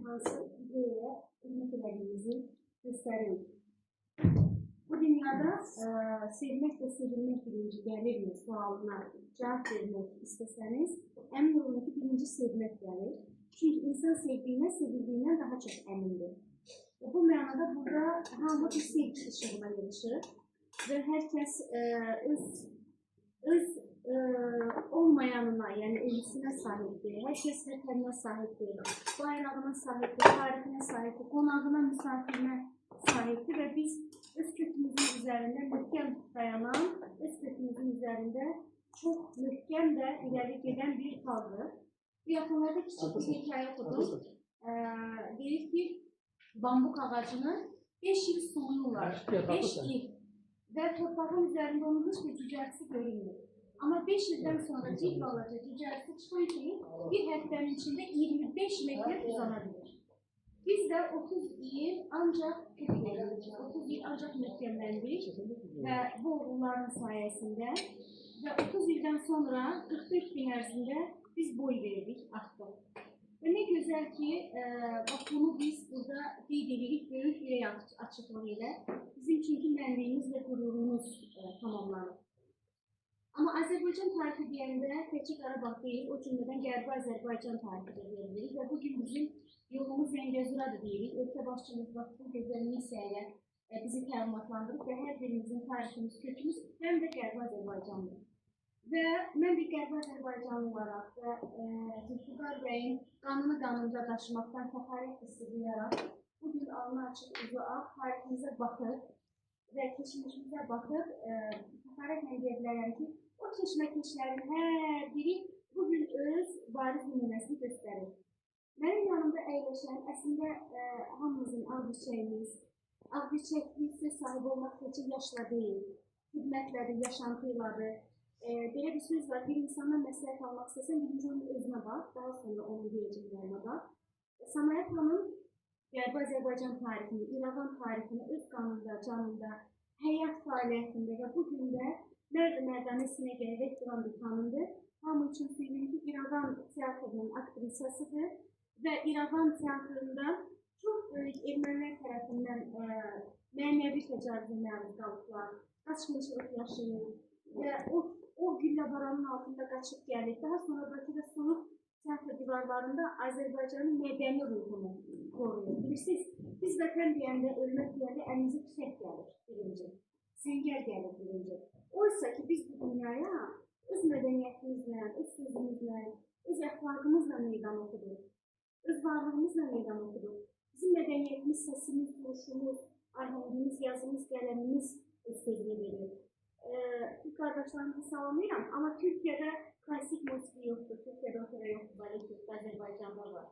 hansı ideyaya hizmet edildiğimizi gösteririk. Bu dünyada sevmek ve sevilmek birinci gelir mi sualına cevap vermek isteseniz, emin olun ki birinci sevmek gelir. Çünkü insan sevdiğine, sevildiğinden daha çok emindir. Bu mənada burada hamı bir sevgi ışığına yarışır ve herkes öz olmayanına, yani ölüsüne sahiptir. Herkes vətənine sahiptir, bayrağına sahiptir, tarixine sahiptir, qonağına, misafirine sahiptir ve biz öz kökümüzün üzerinde möhkəm dayanan, öz kökümüzün üzerinde çok möhkəm de ileri gelen bir xalqdır. Bu yaxınlarda küçük bir hikaye okudum. Deyir ki, bambuk ağacını 5 yıl suluyurlar. 5 yıl. Ve torpağın üzerinde onun hiçbir cücərtisi görünmüyor. Ama 5 yıldan sonra cilvalıca cücərtisi çıxan ki, bir həftənin içinde 25 metre uzanabilir. Biz de 30 yıl ancak 30 yıl ancak möhkəmləndik ve bu oğulların sayesinde ve 30 yıldan sonra 44 gün ərzində biz boy verdik, artdıq. Ve ne güzel ki, bak bunu biz burada qeyd edirik böyük ürək açıqlığı ilə. Bizim çünkü mənliyimiz ve gururumuz tamamlanır. Ama Azerbaycan tarihi deyəndə təkcə Qarabağ deyil, o cümlədən Qərbi Azərbaycan tarihi də verilir ve bugün bizim yolumuz Zəngəzuradır deyirik. Ölkə başçımız bu gözəl misiya bizi təlimatlandırıb ve hər birimizin tariximiz, kökümüz həm də Qərbi Azərbaycandır. Ve mən bir Qərbi Azərbaycanlı olaraq və Zülfüqar bəyin qanını qanımda daşımaqdan təxarət hissi duyaraq bugün alnı açıq, ucu ağ, tariximizə baxıb və keçmişimizə baxıb təxarətlə deyə bilərəm ki, o keçməkləşlərin hər biri bugün öz bariz nümunəsini göstərir. Mənim yanımda əyləşən əslində hamımızın ağbirçəyimiz, ağbirçəkli söz sahibi olmaq üçün yaşla deyil, xidmətlədir, yaşantıyladır. Belə bir söz var, bir insandan məsləhət almaq istəsən, birinci onun özünə bax, daha sonra onun deyəcəklərinə bax. Samayət xanım Qərbi Azərbaycan tarixini, İrəvan tarixini öz qanında, canında, həyat fəaliyyətində və bugün də mərd-mərdanə sinə gələrək duran bir xanımdır. Hamı üçün söyləyim ki, İrəvan teatrının aktrisasıdır və İrəvan teatrında çox böyük ermənilər tərəfindən mənəvi təcavüzə məruz qalıblar, qaçmışlıq yaşayır və o güllə baranın altında qaçıb gəlir. Daha sonra Bakıda soyuq teatr divarlarında Azərbaycanın mədəni ruhunu koruyur. Bilirsiniz, biz vətən deyəndə, ölmək deyəndə əlimizə tüfək gəlir birinci, səngər gəlir birinci. Oysa ki, biz bu dünyaya öz mədəniyyətimizlə, öz sözümüzlə, öz əxlaqımızla meydan oxuduq, öz varlığımızla meydan oxuduq. Bizim mədəniyyətimiz, səsimiz, duruşumuz, ahəngimiz, yazımız, qələmimiz öz sözünü verir. Türk kardeşlerimizi salamlayıram ama Türkiye'de klasik musiki yoktur, Türkiye'de opera yoktur, balet yoktur, Azerbaycan'da var.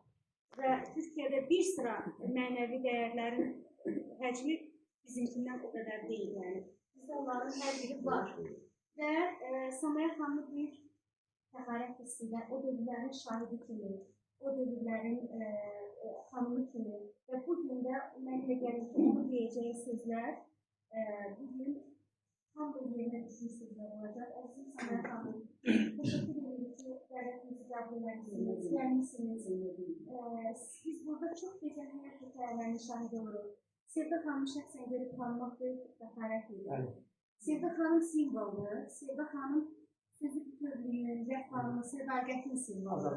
Ve Türkiye'de bir sıra mənəvi dəyərlərin həcmi bizimkindən o kadar değil yani. Bizde onların her biri var. Ve Samaya xanımı büyük təxarət hissiyle o dövrlərin şahidi kimi, o dövrlərin xanımı kimi ve bugün de mənimle gəlir ki, onu deyəcəyi sözlər bugün tam da yerine düşmüş sözler olacak. Aziz Samaya xanım, teşekkür ederim ki dəvətimizi qəbul etmişsiniz, gəlmişsiniz. Biz burada çox gözəl həyat hekayələrinin şahidi oluruq. Sevda xanımı şəxsən görüb tanımaq böyük bir təxarət edir. Sevda xanım simvoldur. Sevda xanım sözü bütövlüyün, vəfanın, sədaqətin simvoludur.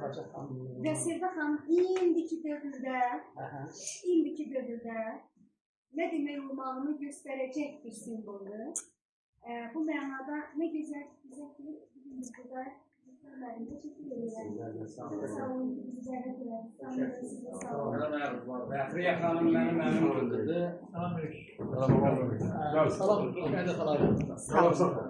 Və Sevda xanım indiki dövrdə nə demək olmağını göstərəcək bir simvoldur. Bu mənada ne güzel bize ki biz burada lütfenlerinde teşekkür ederim. Sağ olun ki bizi zəhmət edərsiniz. Sağ olun. Fəxriyə xanım mənim öldürdü. Salam. Salam.